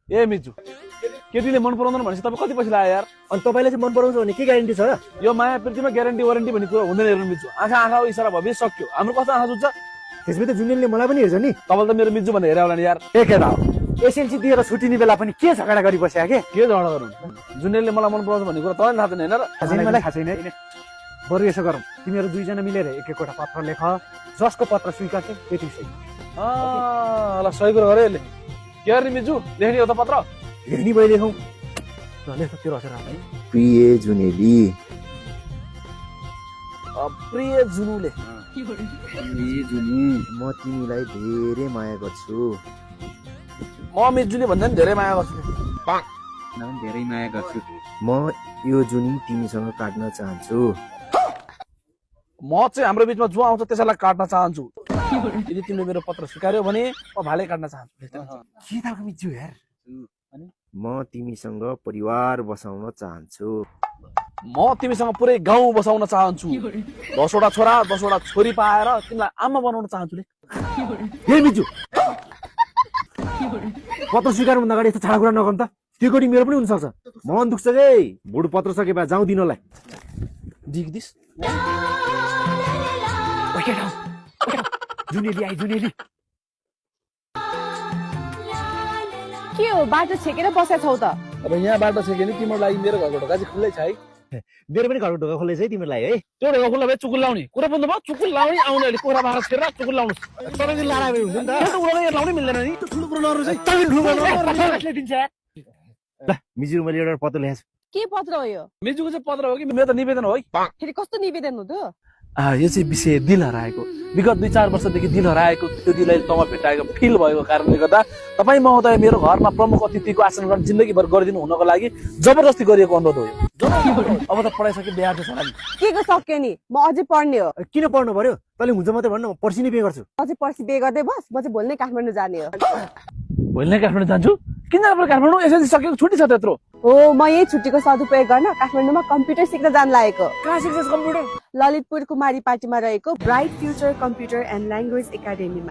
ए मिजु केटीले मन पराउँदैन भनेपछि तपाईँ कति पैसा लाग्यो यार? अनि तपाईँले चाहिँ मन पराउँछ भने के ग्यारेन्टी छ र? यो माया प्रीतिमा ग्यारेन्टी वारेन्टी भन्ने कुरा हुँदैन हेर्नु मिजु। आँखा आँखा इसारा भयो सक्यो। हाम्रो कस्तो आँखा जुन्छ? त्यसमै त जुनियरले मलाई पनि हेर्छ नि। तपाईँले त मेरो मिजु भनेर हेरे होला नि यार। ए केटा हो, एसएलसी दिएर छुट्टिने बेला पनि के झगडा गरी बस्या के? के झगडा गरौँ? जुनियरले मलाई मन पराउँछ भन्ने कुरा तँलाई थाहा छैन होइन र? मलाई थाहा छैन है। बरु यसो गरौँ, तिमीहरू दुईजना मिलेर एक एकवटा पत्र लेख, जसको पत्र स्वीकार्छ त्यति सही। ल सही कुरा गरे यसले। के गर्ने मिजु? लेख्ने हो त पत्र? हेर्ने भयो लेखौँ। ल लेख त तेरो अक्षर है। प्रिय जुनेली, प्रिय जुनुले म तिमीलाई धेरै माया गर्छु। म मिजुले भन्दा नि धेरै माया गर्छु। धेरै माया गर्छु। म यो जुनी तिमीसँग काट्न चाहन्छु। म चाहिँ हाम्रो बिचमा जो आउँछ त्यसैलाई काट्न चाहन्छु। यदि तिमीले मेरो पत्र स्वीकार्यो भने म भाले काट्न चाहन्छु। के ताको मिच्छु यार? म तिमीसँग परिवार बसाउन चाहन्छु। म तिमीसँग पुरै गाउँ बसाउन चाहन्छु। 10वटा छोरा 10वटा छोरी पाएर तिमीलाई आमा बनाउन चाहन्छु। हे मिच्छु, पत्र स्वीकार भन्दा अगाडि यस्तो छाडा कुरा नगर्नु त। त्यो गरी मेरो पनि हुनसक्छ। मन दुख्छ के बुढो पत्र सके भए जाउँ दिनलाई। दिस जुनेली आई जुनेली। के हो बाटो छेकेर बसेको छौ त? अब यहाँ बाटो छ कि तिम्रो लागि मेरो घरको ढोका चाहिँ खुल्लै छ है। मेरो पनि घरको ढोका खोल्दैछ है तिमीलाई है। त्यो ढोका खुल्ला भए चुकुल लाउने कुरा बुझ्नु भयो? चुकुल लाउने आउने अहिले कोरा बाख्रा छेरेर चुकुल लाउनु। तपाईँ लाडा हुन्छ नि त। लाउनै मिल्दैन नि। ठुलो कुरो नहरू चाहिँ तपाईँ ठुलो दिन्छ यार। ल मिजु मैले एउटा पत्र लेखेको छु। के पत्र हो यो? मिजुको चाहिँ पत्र हो कि मेरो त निवेदन हो है। फेरि कस्तो निवेदन हो त? यो चाहिँ विषय दिल हराएको। विगत 2-4 वर्षदेखि दिल हराएको त्यो दिललाई तमा भेटाएको फिल भएको कारणले गर्दा तपाईँ महोदय मेरो घरमा प्रमुख अतिथिको आसन ग्रहण जिन्दगीभर गरिदिनु हुनको लागि जबरजस्ती गरिएको अनुरोध हो यो। अब त पढाइसके बिहार छ नि। के को सक्यो नि? म अझै पढ्ने हो। किन पढ्नु पर्यो? तैँले हुन्छ मात्रै भन्नु, म पर्सि नै पे गर्छु। अझै पर्सि बे गर्दै बस, म चाहिँ भोलि नै काठमाडौँ जाने हो। भोलि नै काठमाडौँ जान्छु? किन जानु पर्यो काठमाडौँ? एसएलसी सकेको छुट्टी छ त्यत्रो। हो, म यही छुट्टीको सदुपयोग गर्न काठमाडौँमा कम्प्युटर सिक्न जान लागेको। कहाँ सिक्छस् कम्प्युटर? ललितपुर कुमारी पार्टीमा रहेको bright future computer and language एकाडेमीमा।